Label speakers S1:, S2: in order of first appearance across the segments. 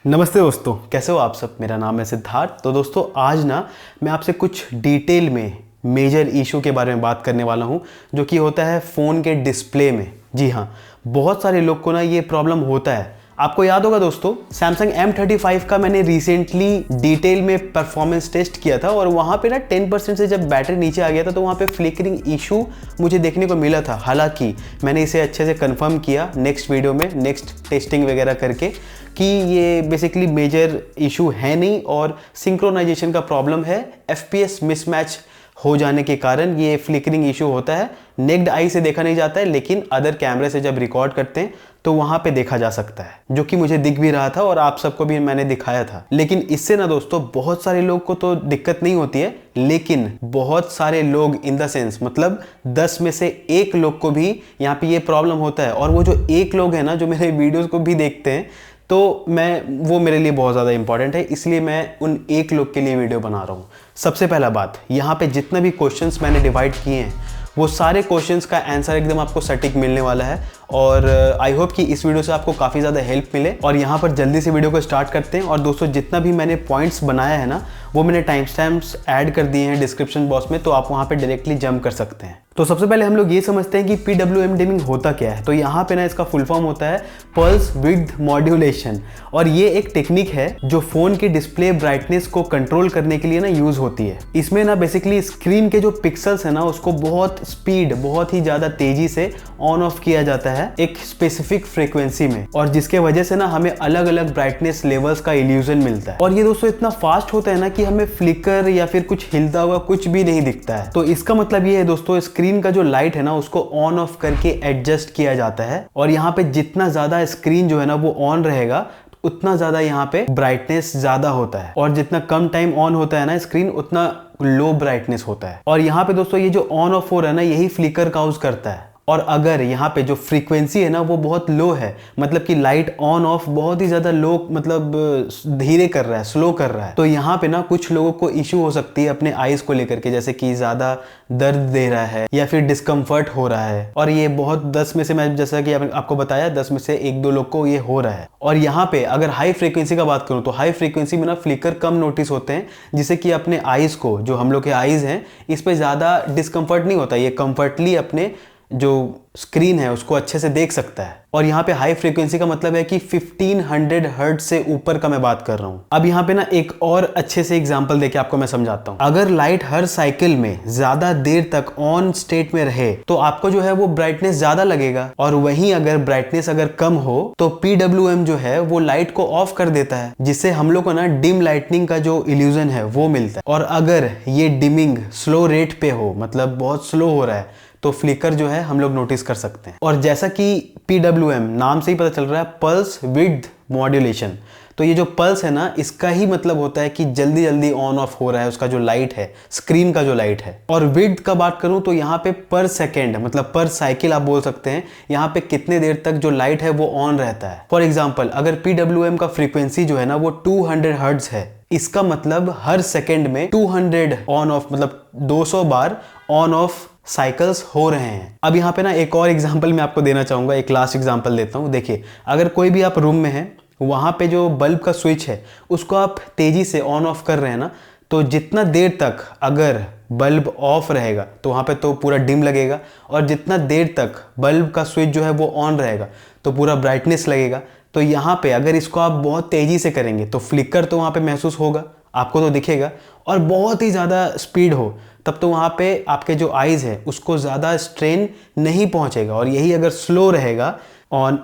S1: नमस्ते दोस्तों, कैसे हो आप सब। मेरा नाम है सिद्धार्थ। तो दोस्तों आज ना मैं आपसे कुछ डिटेल में मेजर इशू के बारे में बात करने वाला हूं जो कि होता है फ़ोन के डिस्प्ले में। जी हाँ, बहुत सारे लोग को ना ये प्रॉब्लम होता है। आपको याद होगा दोस्तों, सैमसंग M35 का मैंने रिसेंटली डिटेल में परफॉर्मेंस टेस्ट किया था और वहाँ पे ना 10% से जब बैटरी नीचे आ गया था तो वहाँ पे फ्लिकरिंग इशू मुझे देखने को मिला था। हालांकि मैंने इसे अच्छे से कंफर्म किया नेक्स्ट वीडियो में, नेक्स्ट टेस्टिंग वगैरह करके, कि ये बेसिकली मेजर इशू है नहीं और सिंक्रोनाइजेशन का प्रॉब्लम है। FPS मिसमैच हो जाने के कारण ये फ्लिकरिंग इशू होता है। नेक्ड आई से देखा नहीं जाता है, लेकिन अदर कैमरे से जब रिकॉर्ड करते हैं तो वहां पे देखा जा सकता है, जो कि मुझे दिख भी रहा था और आप सबको भी मैंने दिखाया था। लेकिन इससे ना दोस्तों बहुत सारे लोग को तो दिक्कत नहीं होती है, लेकिन बहुत सारे लोग इन द सेंस मतलब 10 में से 1 लोग को भी यहाँ पे ये प्रॉब्लम होता है। और वो जो 1 लोग हैं ना, जो मेरे वीडियोस को भी देखते हैं, तो वो मेरे लिए बहुत ज़्यादा इंपॉर्टेंट है, इसलिए मैं उन 1 लोग के लिए वीडियो बना रहा हूँ। सबसे पहला बात, यहाँ पे जितने भी क्वेश्चंस मैंने डिवाइड किए हैं वो सारे क्वेश्चंस का आंसर एकदम आपको सटीक मिलने वाला है और आई होप कि इस वीडियो से आपको काफ़ी ज़्यादा हेल्प मिले। और यहाँ पर जल्दी से वीडियो को स्टार्ट करते हैं। और दोस्तों जितना भी मैंने पॉइंट्स बनाया है ना, वो मैंने टाइम स्टैम्प्स ऐड कर दिए हैं डिस्क्रिप्शन बॉक्स में, तो आप वहाँ पे डायरेक्टली जंप कर सकते हैं। तो सबसे पहले हम लोग ये समझते हैं कि PWM डिमिंग होता क्या है। तो यहाँ पे ना इसका फुल फॉर्म होता है पल्स विड्थ मॉड्यूलेशन, और ये एक टेक्निक है जो फ़ोन के डिस्प्ले ब्राइटनेस को कंट्रोल करने के लिए ना यूज़ होती है। इसमें ना बेसिकली स्क्रीन के जो पिक्सल्स है ना, उसको बहुत स्पीड, बहुत ही ज़्यादा तेज़ी से ऑन ऑफ किया जाता है एक स्पेसिफिक फ्रीक्वेंसी में, और जिसके वजह से ना हमें अलग अलग ब्राइटनेस लेवल्स का इल्यूजन मिलता है। और ये दोस्तों इतना फास्ट होता है ना कि हमें फ्लिकर या फिर कुछ हिलता हुआ कुछ भी नहीं दिखता है। तो इसका मतलब ये है दोस्तों, स्क्रीन का जो लाइट है ना उसको ऑन ऑफ करके एडजस्ट किया जाता है, और यहाँ पे जितना ज्यादा स्क्रीन जो है ना वो ऑन रहेगा उतना ज्यादा यहाँ पे ब्राइटनेस ज्यादा होता है, और जितना कम टाइम ऑन होता है ना स्क्रीन उतना लो ब्राइटनेस होता है। और यहाँ पे दोस्तों ये जो ऑन ऑफ हो रहा है ना, यही फ्लिकर काउज करता है। और अगर यहाँ पे जो फ्रीक्वेंसी है ना वो बहुत लो है, मतलब कि लाइट ऑन ऑफ बहुत ही ज़्यादा लो, मतलब धीरे कर रहा है, स्लो कर रहा है, तो यहाँ पे ना कुछ लोगों को इश्यू हो सकती है अपने आईज को लेकर के, जैसे कि ज़्यादा दर्द दे रहा है या फिर डिस्कम्फर्ट हो रहा है। और ये बहुत 10 में से, मैं जैसा कि आपको बताया, 10 में से 1-2 लोग को ये हो रहा है। और यहाँ पे अगर हाई फ्रीक्वेंसी का बात करूँ तो हाई फ्रीक्वेंसी में ना फ्लिकर कम नोटिस होते हैं, जिससे कि अपने आईज को, जो हम लोग के आईज हैं, इस पर ज़्यादा डिस्कम्फर्ट नहीं होता। ये कंफर्टली अपने जो स्क्रीन है उसको अच्छे से देख सकता है। और यहाँ पे हाई फ्रीक्वेंसी का मतलब है कि 1500 हर्ट्ज से ऊपर का मैं बात कर रहा हूँ। अब यहाँ पे ना एक और अच्छे से एग्जांपल देके आपको मैं समझाता हूँ। अगर लाइट हर साइकिल में ज्यादा देर तक ऑन स्टेट में रहे तो आपको जो है वो ब्राइटनेस ज्यादा लगेगा, और वहीं अगर ब्राइटनेस अगर कम हो तो PWM जो है वो लाइट को ऑफ कर देता है, जिससे हम लोग को ना डिम लाइटनिंग का जो इल्यूजन है वो मिलता है। और अगर ये डिमिंग स्लो रेट पे हो, मतलब बहुत स्लो हो रहा है, तो फ्लिकर जो है हम लोग नोटिस कर सकते हैं। और जैसा कि PWM नाम से ही पता चल रहा है, पल्स विड्थ मॉड्यूलेशन, तो ये जो पल्स है ना, इसका ही मतलब होता है कि जल्दी जल्दी ऑन ऑफ हो रहा है उसका जो लाइट है, स्क्रीन का जो लाइट है। और विड्थ का बात करूं तो यहाँ पे पर सेकेंड, मतलब पर साइकिल आप बोल सकते हैं, यहाँ पे कितने देर तक जो लाइट है वो ऑन रहता है। फॉर एग्जाम्पल, अगर PWM का फ्रीक्वेंसी जो है ना वो 200 हर्ट्ज है, इसका मतलब हर सेकेंड में 200 ऑन ऑफ, मतलब 200 बार ऑन ऑफ साइकिल्स हो रहे हैं। अब यहाँ पे ना एक और एग्जांपल मैं आपको देना चाहूंगा, एक लास्ट एग्जांपल देता हूँ। देखिए, अगर कोई भी आप रूम में है, वहाँ पे जो बल्ब का स्विच है उसको आप तेजी से ऑन ऑफ कर रहे हैं ना, तो जितना देर तक अगर बल्ब ऑफ रहेगा तो वहाँ पे तो पूरा डिम लगेगा, और जितना देर तक बल्ब का स्विच जो है वो ऑन रहेगा तो पूरा ब्राइटनेस लगेगा। तो यहाँ पे अगर इसको आप बहुत तेजी से करेंगे तो फ्लिकर तो वहाँ पे महसूस होगा, आपको तो दिखेगा, और बहुत ही ज़्यादा स्पीड हो तब तो वहाँ पे आपके जो आईज है उसको ज़्यादा स्ट्रेन नहीं पहुँचेगा। और यही अगर स्लो रहेगा, ऑन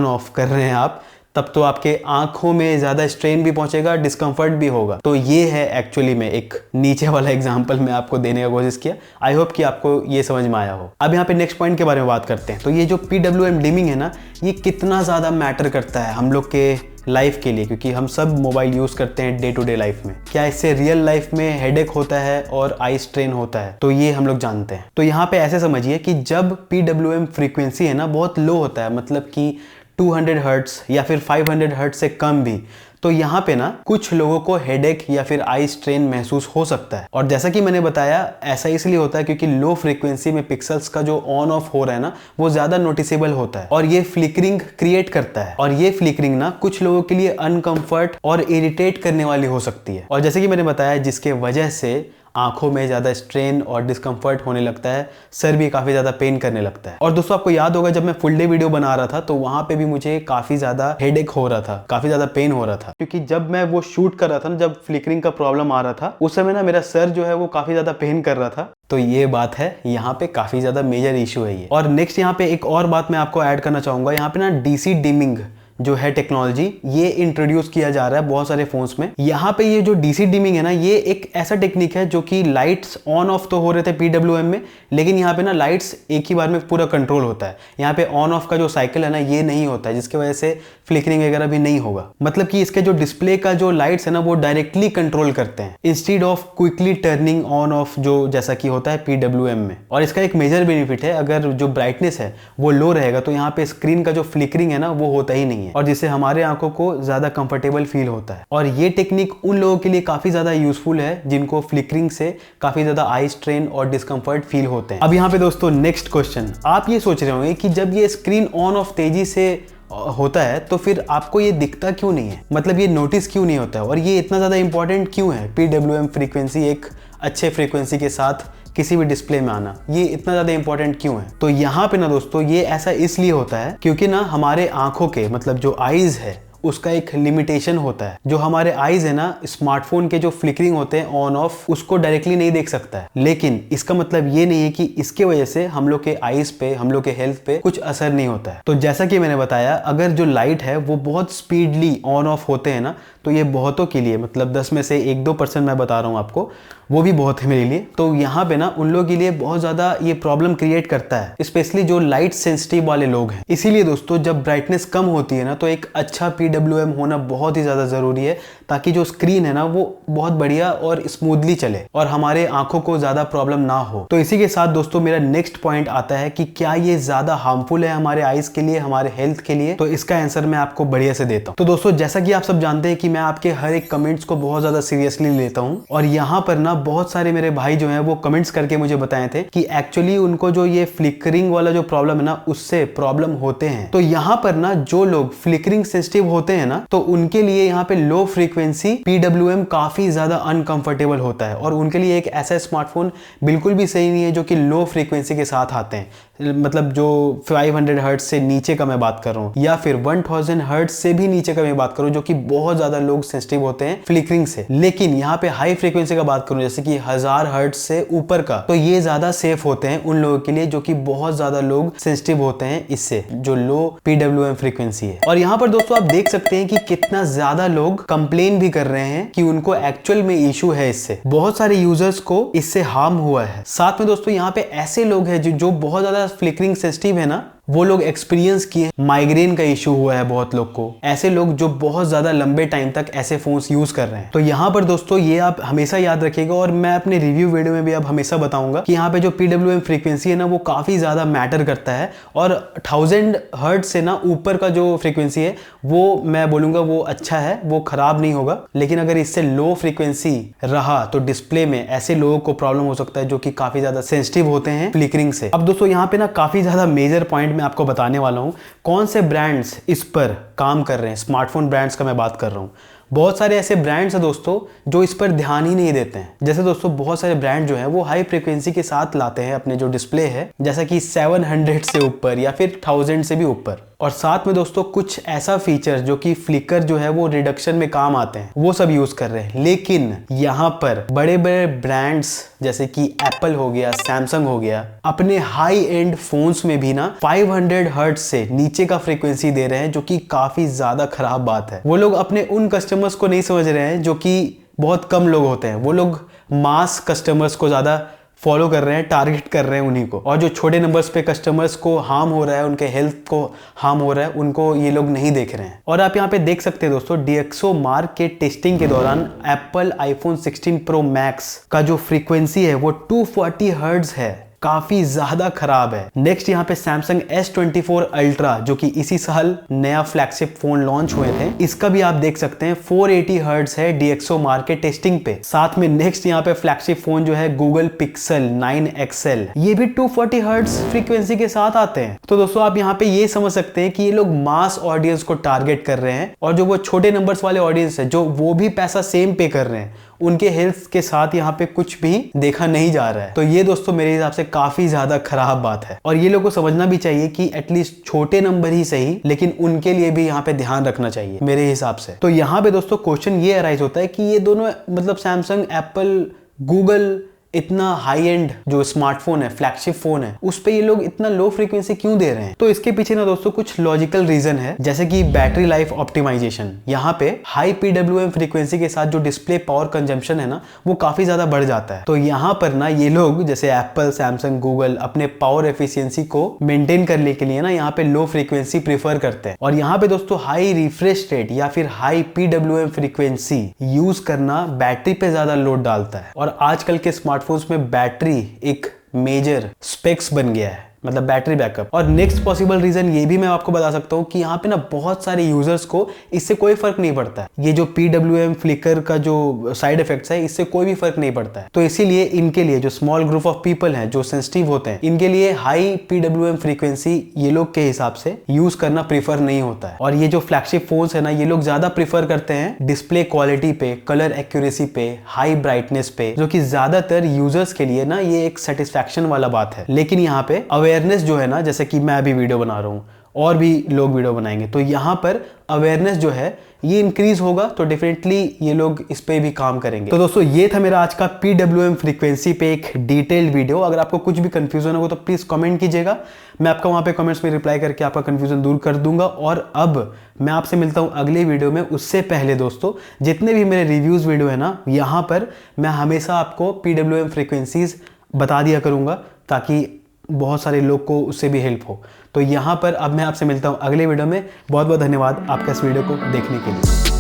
S1: ऑफ कर रहे हैं आप, तब तो आपके आंखों में ज़्यादा स्ट्रेन भी पहुंचेगा, डिस्कम्फर्ट भी होगा। तो ये है एक्चुअली में एक नीचे वाला एग्जांपल मैं आपको देने का कोशिश किया। आई होप कि आपको ये समझ में आया हो। अब यहाँ पे नेक्स्ट पॉइंट के बारे में बात करते हैं। तो ये जो PWM डिमिंग है ना, ये कितना ज़्यादा मैटर करता है हम लोग के लाइफ के लिए, क्योंकि हम सब मोबाइल यूज़ करते हैं डे टू डे लाइफ में। क्या इससे रियल लाइफ में हेडेक होता है और आई स्ट्रेन होता है, तो ये हम लोग जानते हैं। तो यहाँ पे ऐसे समझिए कि जब PWM फ्रीक्वेंसी है ना बहुत लो होता है, मतलब कि 200 हर्ट्स या फिर 500 हर्ट्स से कम भी, तो यहाँ पे ना कुछ लोगों को हेडेक या फिर आई स्ट्रेन महसूस हो सकता है। और जैसा कि मैंने बताया, ऐसा इसलिए होता है क्योंकि लो फ्रीक्वेंसी में पिक्सल्स का जो ऑन ऑफ हो रहा है ना, वो ज्यादा नोटिसेबल होता है और ये फ्लिकरिंग क्रिएट करता है। और ये फ्लिकरिंग ना कुछ लोगों के लिए अनकंफर्ट और इरिटेट करने वाली हो सकती है, और जैसे कि मैंने बताया, जिसके वजह से आंखों में ज़्यादा स्ट्रेन और डिस्कम्फर्ट होने लगता है, सर भी काफ़ी ज़्यादा पेन करने लगता है। और दोस्तों, आपको याद होगा जब मैं फुल डे वीडियो बना रहा था तो वहाँ पे भी मुझे काफ़ी ज़्यादा हेडेक हो रहा था, काफ़ी ज़्यादा पेन हो रहा था, क्योंकि जब मैं वो शूट कर रहा था ना, जब फ्लिकरिंग का प्रॉब्लम आ रहा था, उस समय ना मेरा सर जो है वो काफ़ी ज़्यादा पेन कर रहा था। तो ये बात है, यहाँ पे काफ़ी ज़्यादा मेजर इशू है ये। और नेक्स्ट यहाँ पे एक और बात मैं आपको ऐड करना चाहूँगा, यहाँ पे ना डीसी डिमिंग जो है टेक्नोलॉजी, ये इंट्रोड्यूस किया जा रहा है बहुत सारे फोन्स में। यहाँ पे ये जो डीसी डिमिंग है ना, ये एक ऐसा टेक्निक है जो कि लाइट्स ऑन ऑफ तो हो रहे थे पीडब्ल्यूएम में, लेकिन यहाँ पे ना लाइट्स एक ही बार में पूरा कंट्रोल होता है। यहाँ पे ऑन ऑफ का जो साइकिल है ना, ये नहीं होता है, जिसकी वजह से फ्लिकरिंग वगैरह भी नहीं होगा। मतलब कि इसके जो डिस्प्ले का जो लाइट्स है ना, वो डायरेक्टली कंट्रोल करते हैं instead of quickly turning on off, जो जैसा कि होता है पीडब्ल्यूएम में। और इसका एक मेजर बेनिफिट है, अगर जो ब्राइटनेस है वो लो रहेगा तो यहाँ पे स्क्रीन का जो फ्लिकरिंग है ना, वो होता ही नहीं है, और जिससे हमारे आंखों को ज्यादा कंफर्टेबल फील होता है। और ये टेक्निक उन लोगों के लिए काफी ज्यादा यूजफुल है जिनको फ्लिकरिंग से काफी ज्यादा आई स्ट्रेन और डिस्कंफर्ट फील होते हैं। अब यहाँ पे दोस्तों नेक्स्ट क्वेश्चन, आप ये सोच रहे होंगे कि जब ये स्क्रीन ऑन ऑफ तेजी से होता है तो फिर आपको ये दिखता क्यों नहीं है, मतलब ये नोटिस क्यों नहीं होता है, और ये इतना ज्यादा इंपॉर्टेंट क्यों है पीडब्ल्यूएम फ्रीक्वेंसी एक अच्छे फ्रीक्वेंसी के साथ किसी भी डिस्प्ले में आना, ये इतना ज़्यादा इंपॉर्टेंट क्यों है? तो यहाँ पे ना दोस्तों, ये ऐसा इसलिए होता है क्योंकि ना हमारे आंखों के, मतलब जो आईज है, उसका एक लिमिटेशन होता है। जो हमारे आईज है ना, स्मार्टफोन के जो फ्लिकरिंग होते हैं ऑन ऑफ, उसको डायरेक्टली नहीं देख सकता है, लेकिन इसका मतलब ये नहीं है कि इसके वजह से हम लोग के आईज पे, हम लोग के हेल्थ पे कुछ असर नहीं होता है। तो जैसा कि मैंने बताया, अगर जो लाइट है वो बहुत स्पीडली ऑन ऑफ होते हैं ना, तो ये बहुतों के लिए, मतलब 10 में से 1-2% मैं बता रहा हूँ आपको, वो भी बहुत है मेरे लिए। तो यहाँ पे ना उन लोगों के लिए बहुत ज़्यादा ये प्रॉब्लम क्रिएट करता है, स्पेशली जो लाइट सेंसिटिव वाले लोग हैं। इसीलिए दोस्तों, जब ब्राइटनेस कम होती है ना, तो एक अच्छा पीडब्ल्यूएम होना बहुत ही ज़्यादा ज़रूरी है, ताकि जो स्क्रीन है ना, वो बहुत बढ़िया और स्मूथली चले और हमारे आंखों को ज़्यादा प्रॉब्लम ना हो। तो इसी के साथ दोस्तों, मेरा नेक्स्ट पॉइंट आता है कि क्या ये ज़्यादा हार्मफुल है हमारे आइज़ के लिए, हमारे हेल्थ के लिए? तो इसका आंसर मैं आपको बढ़िया से देता हूँ। तो दोस्तों, जैसा कि आप सब जानते हैं कि मैं आपके हर एक कमेंट्स को बहुत ज़्यादा सीरियसली लेता हूँ, और यहाँ पर ना बहुत सारे मेरे भाई जो हैं वो कमेंट्स करके मुझे बताए थे कि एक्चुअली उनको जो ये फ्लिकरिंग वाला जो प्रॉब्लम है ना, उससे प्रॉब्लम होते हैं। तो यहाँ पर ना जो लोग फ्लिकरिंग सेंसिटिव होते हैं ना, तो उनके लिए यहाँ पे लो फ्रीक्वेंसी पीडब्ल्यूएम काफी ज्यादा अनकंफर्टेबल होता है, और उनके लिए एक ऐसा स्मार्टफोन बिल्कुल भी सही नहीं है जो कि लो फ्रीक्वेंसी के साथ आते हैं। मतलब जो 500 हर्ट्ज से नीचे का मैं बात कर रहा हूँ, या फिर 1000 हर्ट्ज से भी नीचे का मैं बात करूँ, जो कि बहुत ज्यादा लोग सेंसिटिव होते हैं फ्लिकरिंग से। लेकिन यहाँ पे हाई फ्रीक्वेंसी का बात करूँ, जैसे कि 1000 हर्ट्ज से ऊपर का, तो ये ज्यादा सेफ होते हैं उन लोगों के लिए जो कि बहुत ज्यादा लोग सेंसिटिव होते हैं इससे, जो लो पीडब्ल्यूएम फ्रीक्वेंसी है। और यहाँ पर दोस्तों, आप देख सकते हैं कि कितना ज्यादा लोग कंप्लेन भी कर रहे हैं कि उनको एक्चुअल में इशू है इससे, बहुत सारे यूजर्स को इससे हार्म हुआ है। साथ में दोस्तों, यहाँ पे ऐसे लोग हैं जो बहुत ज्यादा फ्लिकरिंग सेंसिटिव है ना, वो लोग एक्सपीरियंस किए, माइग्रेन का इशू हुआ है बहुत लोग को, ऐसे लोग जो बहुत ज्यादा लंबे टाइम तक ऐसे फोन्स यूज कर रहे हैं। तो यहाँ पर दोस्तों, ये आप हमेशा याद रखिएगा, और मैं अपने रिव्यू वीडियो में भी अब हमेशा बताऊंगा कि यहाँ पे जो पीडब्ल्यूएम फ्रीक्वेंसी है ना, वो काफी ज्यादा मैटर करता है, और 1000 हर्ट्ज से ना ऊपर का जो फ्रीक्वेंसी है, वो मैं बोलूंगा वो अच्छा है, वो खराब नहीं होगा। लेकिन अगर इससे लो फ्रीक्वेंसी रहा तो डिस्प्ले में ऐसे लोगों को प्रॉब्लम हो सकता है जो कि काफी ज्यादा सेंसिटिव होते हैं फ्लिकरिंग से। अब दोस्तों, यहाँ पे ना काफी ज्यादा मेजर पॉइंट मैं आपको बताने वाला हूं, कौन से ब्रांड्स इस पर काम कर रहे हैं। स्मार्टफोन ब्रांड्स का मैं बात कर रहा हूं। बहुत सारे ऐसे ब्रांड्स हैं दोस्तों जो इस पर ध्यान ही नहीं देते हैं। जैसे दोस्तों, बहुत सारे ब्रांड जो है वो हाई फ्रीक्वेंसी के साथ लाते हैं अपने जो डिस्प्ले है, जैसा कि 700 से ऊपर या फिर 1000 से भी ऊपर। और साथ में दोस्तों, कुछ ऐसा फीचर जो कि फ्लिकर जो है वो रिडक्शन में काम आते हैं, वो सब यूज कर रहे हैं। लेकिन यहाँ पर बड़े बड़े ब्रांड्स जैसे कि एप्पल हो गया, सैमसंग हो गया, अपने हाई एंड फोन्स में भी ना 500 हर्ट्ज से नीचे का फ्रीक्वेंसी दे रहे हैं, जो कि काफी ज्यादा खराब बात है। वो लोग अपने उन कस्टमर्स को नहीं समझ रहे हैं जो कि बहुत कम लोग होते हैं, वो लोग मास कस्टमर्स को ज्यादा फॉलो कर रहे हैं, टारगेट कर रहे हैं उन्हीं को, और जो छोटे नंबर्स पे कस्टमर्स को हार्म हो रहा है, उनके हेल्थ को हार्म हो रहा है, उनको ये लोग नहीं देख रहे हैं। और आप यहाँ पे देख सकते हैं दोस्तों, DxOMark के टेस्टिंग के दौरान एप्पल आईफोन 16 प्रो मैक्स का जो फ्रीक्वेंसी है वो 240 हर्ट्ज है, काफी ज्यादा खराब है। नेक्स्ट यहाँ पे सैमसंग S24 अल्ट्रा जो कि इसी साल नया फ्लैगशिप फोन लॉन्च हुए थे, इसका भी आप देख सकते हैं 480 हर्ट्ज है DxO मार्केट टेस्टिंग पे। साथ में नेक्स्ट यहाँ पे फ्लैगशिप फोन जो है गूगल पिक्सल 9 XL, ये भी 240 हर्ट्ज फ्रीक्वेंसी के साथ आते हैं। तो दोस्तों आप यहाँ पे ये समझ सकते हैं कि ये लोग मास ऑडियंस को टारगेट कर रहे हैं, और जो वो छोटे नंबर्स वाले ऑडियंस है जो वो भी पैसा सेम पे कर रहे हैं, उनके हेल्थ के साथ यहाँ पे कुछ भी देखा नहीं जा रहा है। तो ये दोस्तों मेरे हिसाब से काफी ज्यादा खराब बात है, और ये लोगों को समझना भी चाहिए कि एटलीस्ट छोटे नंबर ही सही, लेकिन उनके लिए भी यहाँ पे ध्यान रखना चाहिए मेरे हिसाब से। तो यहाँ पे दोस्तों क्वेश्चन ये अराइज होता है कि ये दोनों मतलब सैमसंग, एप्पल, गूगल, इतना हाई एंड जो स्मार्टफोन है, फ्लैगशिप फोन है, उस पे ये लोग इतना लो फ्रीक्वेंसी क्यों दे रहे हैं? तो इसके पीछे ना दोस्तों कुछ लॉजिकल रीजन है, जैसे कि बैटरी लाइफ ऑप्टिमाइजेशन। यहाँ पे हाई PWM फ्रीक्वेंसी के साथ जो डिस्प्ले पावर कंजम्पशन है ना, वो काफी ज्यादा बढ़ जाता है। तो यहाँ पर ना ये लोग जैसे एप्पल, सैमसंग, गूगल अपने पावर एफिशिएंसी को मेंटेन करने के लिए ना यहाँ पे लो फ्रीक्वेंसी प्रीफर करते हैं, और यहाँ पे दोस्तों हाई रिफ्रेश रेट या फिर हाई PWM फ्रीक्वेंसी यूज करना बैटरी पे ज्यादा लोड डालता है। और आजकल के स्मार्टफोन्स में बैटरी एक मेजर स्पेक्स बन गया है, मतलब बैटरी बैकअप। और नेक्स्ट पॉसिबल रीजन ये भी मैं आपको बता सकता हूँ कि यहाँ पे ना बहुत सारे यूजर्स को इससे कोई फर्क नहीं पड़ता है। ये जो PWM फ्लिकर का जो साइड इफेक्ट्स है, इससे कोई भी फर्क नहीं पड़ता है। तो इसीलिए इनके लिए जो स्मॉल ग्रुप ऑफ पीपल हैं जो सेंसिटिव होते हैं, इनके लिए हाई PWM फ्रीक्वेंसी ये लोग के हिसाब से यूज करना प्रीफर नहीं होता है। और ये जो फ्लैगशिप फोन्स है ना, ये लोग ज्यादा प्रीफर करते हैं डिस्प्ले क्वालिटी पे, कलर एक्यूरेसी पे, हाई ब्राइटनेस पे, जो कि ज्यादातर यूजर्स के लिए ना ये एक सेटिस्फैक्शन वाला बात है। लेकिन यहाँ पे अवेयरनेस जो है ना, जैसे कि मैं अभी वीडियो बना रहा हूँ और भी लोग वीडियो बनाएंगे, तो यहाँ पर अवेयरनेस जो है ये इंक्रीज होगा, तो डेफिनेटली ये लोग इस पे भी काम करेंगे। तो दोस्तों ये था मेरा आज का PWM फ्रीक्वेंसी पे एक डिटेल्ड वीडियो। अगर आपको कुछ भी कंफ्यूजन होगा तो प्लीज कमेंट कीजिएगा, मैं आपका वहां पे कमेंट्स में रिप्लाई करके आपका कंफ्यूजन दूर कर दूंगा। और अब मैं आपसे मिलता हूं अगले वीडियो में। उससे पहले दोस्तों जितने भी मेरे रिव्यूज वीडियो है ना, यहाँ पर मैं हमेशा आपको PWM फ्रीक्वेंसीज बता दिया करूंगा, ताकि बहुत सारे लोग को उससे भी हेल्प हो। तो यहाँ पर अब मैं आपसे मिलता हूँ अगले वीडियो में। बहुत बहुत धन्यवाद आपका इस वीडियो को देखने के लिए।